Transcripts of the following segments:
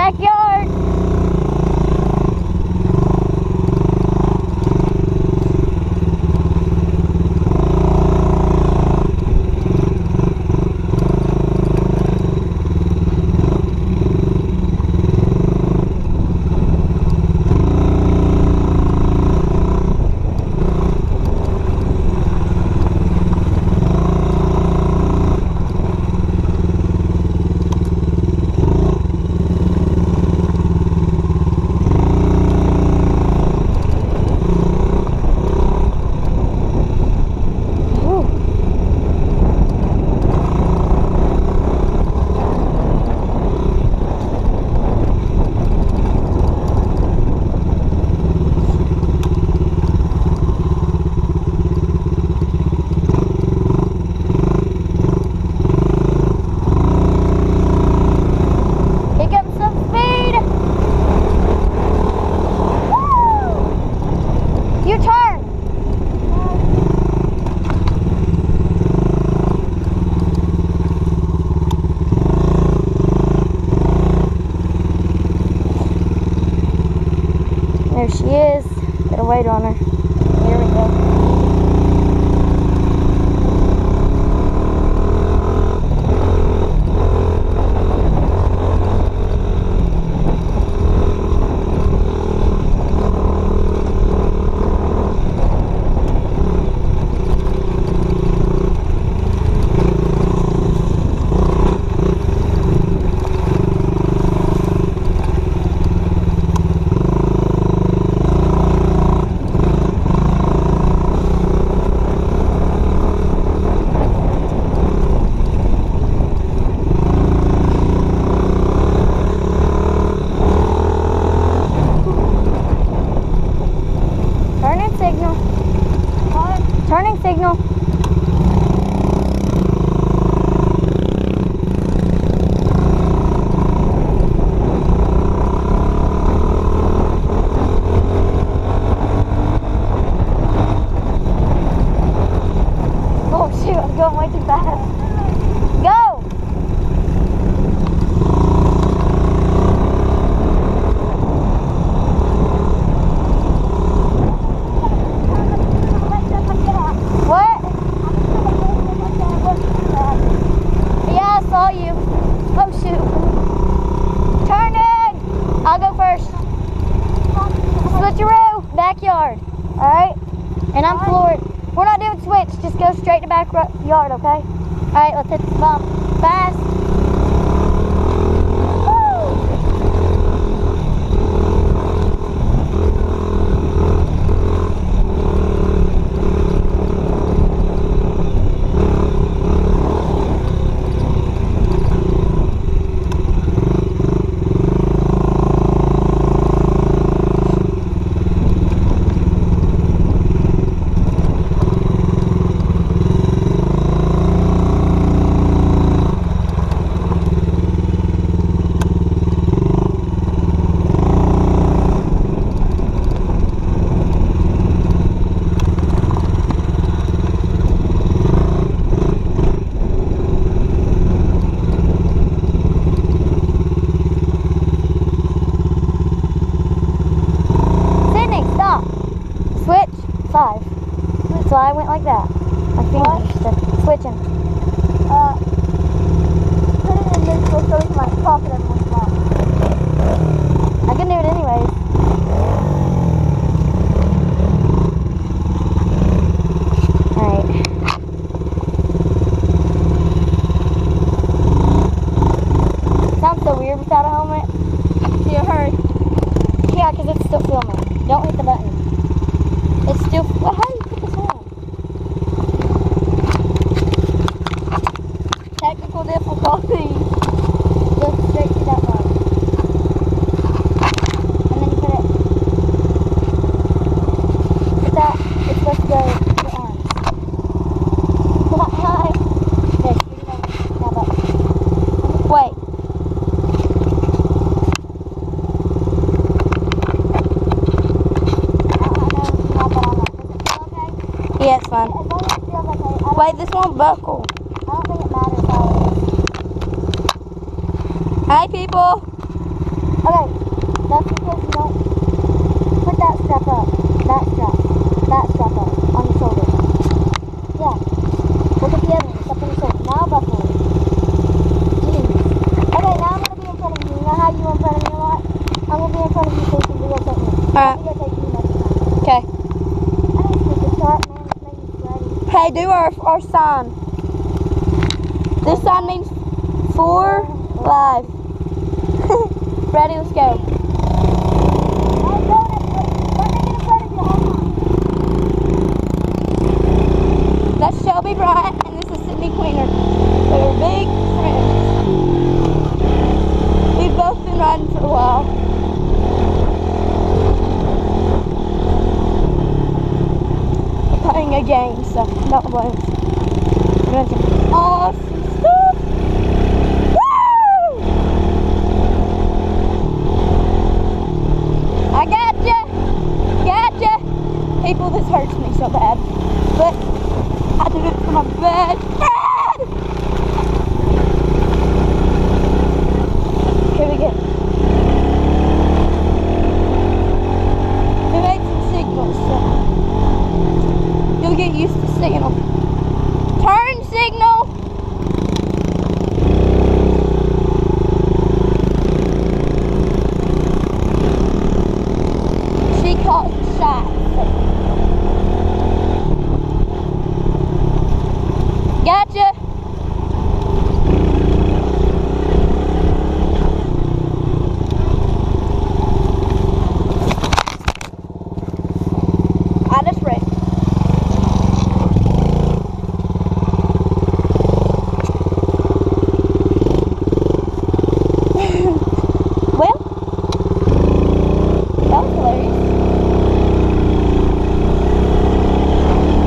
backyard. There she is. Gotta wait on her. Here we go. Turning signal. Oh shoot, I'm going way too fast. Go! Saw you. Oh shoot. Turning! I'll go first. Switcheroo, backyard. Alright? And I'm floored. We're not doing switch, just go straight to backyard, okay? Alright, let's hit the bump. Fast. Switch 5. So I went like that. My fingers just switching. Put it in this so it's my pocket every once in a while. I can do it anyways. Alright. Sounds so weird without a helmet. Yeah, hurry. Yeah, because it's still filming. Don't hit the button. It's still. Well, how do you put this on? Technical difficulty. Go straight to that button. And then you put it. Put that. It's supposed to go to the arms. Hi. There, shoot it over. Now button. Wait. Yeah, it's fine. Wait, this won't buckle. I don't think it matters how it is. Hi, people. Okay, that's because you don't put that strap up. That strap up on your shoulder. Yeah. Look at the other one, up on your shoulder. Now buckle it. Jeez. Okay, now I'm gonna be in front of you. You know how you were in front of me a lot? I'm gonna be in front of you so you can videotape me. Alright. I'll videotape you next time. Okay. I need to get this sharp, man. It's making me sweaty. Hey, do our sign. This sign means 4 live. Ready, let's go. I'm going at you. Let me get in front of you. Hold on. That's Shelby Bryant and this is Sydney Queener. They're big friends. We've both been riding for a while. We're playing a game, so not blame. We're gonna do awesome stuff. Woo! I gotcha. People, this hurts me so bad, but I did it for my best friend. Here we go. We made some signals, so you'll get used to seeing them. Turn signal. She caught the shot. Gotcha. I just read. Well, that was hilarious.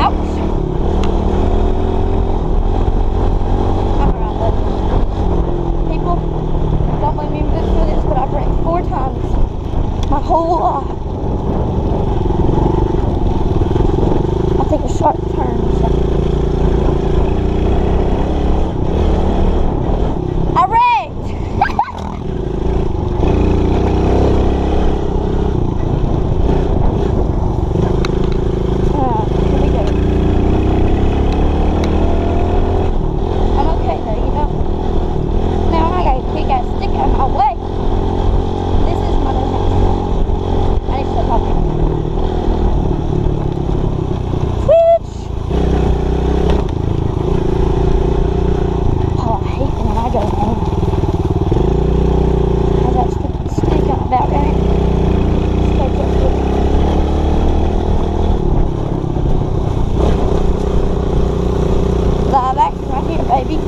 Ouch. I'm around that. People, don't blame me for this, but I've ran 4 times my whole life. I'll take a sharp turn. So. I wrecked! Here we go. I'm okay though, you know. Now I got a big ass stick out of my way. This is my new house. I need to stop talking. Switch! Oh, I hate when I go home. I got stupid stick on my back, right? Stay just with it. Live action right here, baby.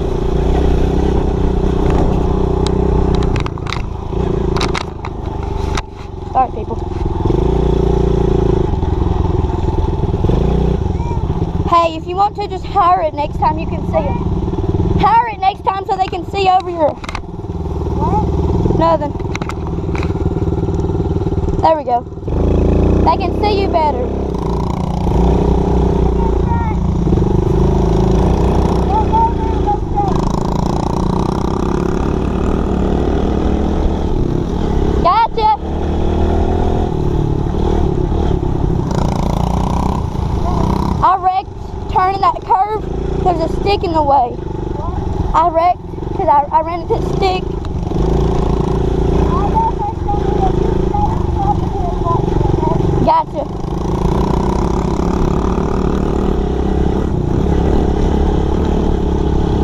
Sorry, people. Hey, if you want to, just hire it next time you can see them. Hire it next time so they can see over here. What? Nothing. There we go. They can see you better. Gotcha. I wrecked turning that curve. There's a stick in the way. I wrecked because I ran into the stick. Gotcha.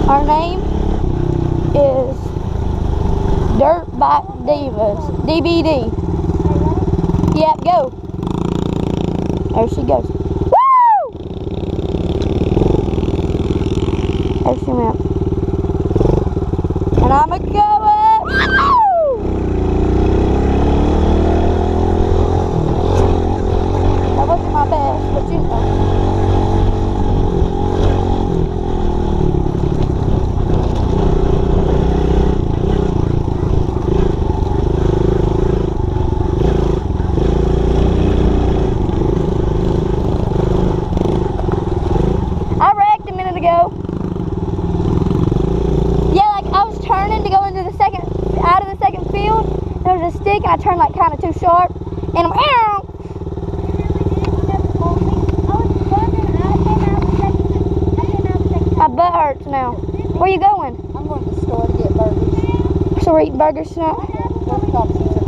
Our name is Dirt Bike Divas. DBD. Yep, go. There she goes. Woo! There she went. And I'm going. Woo! That wasn't my best, but you know. Yeah, like I was turning to go into the stick and I turned like kind of too sharp. And I'm, my butt hurts now. Where you going? I'm going to the store to get burgers. So we're eating burgers tonight? Pork chops and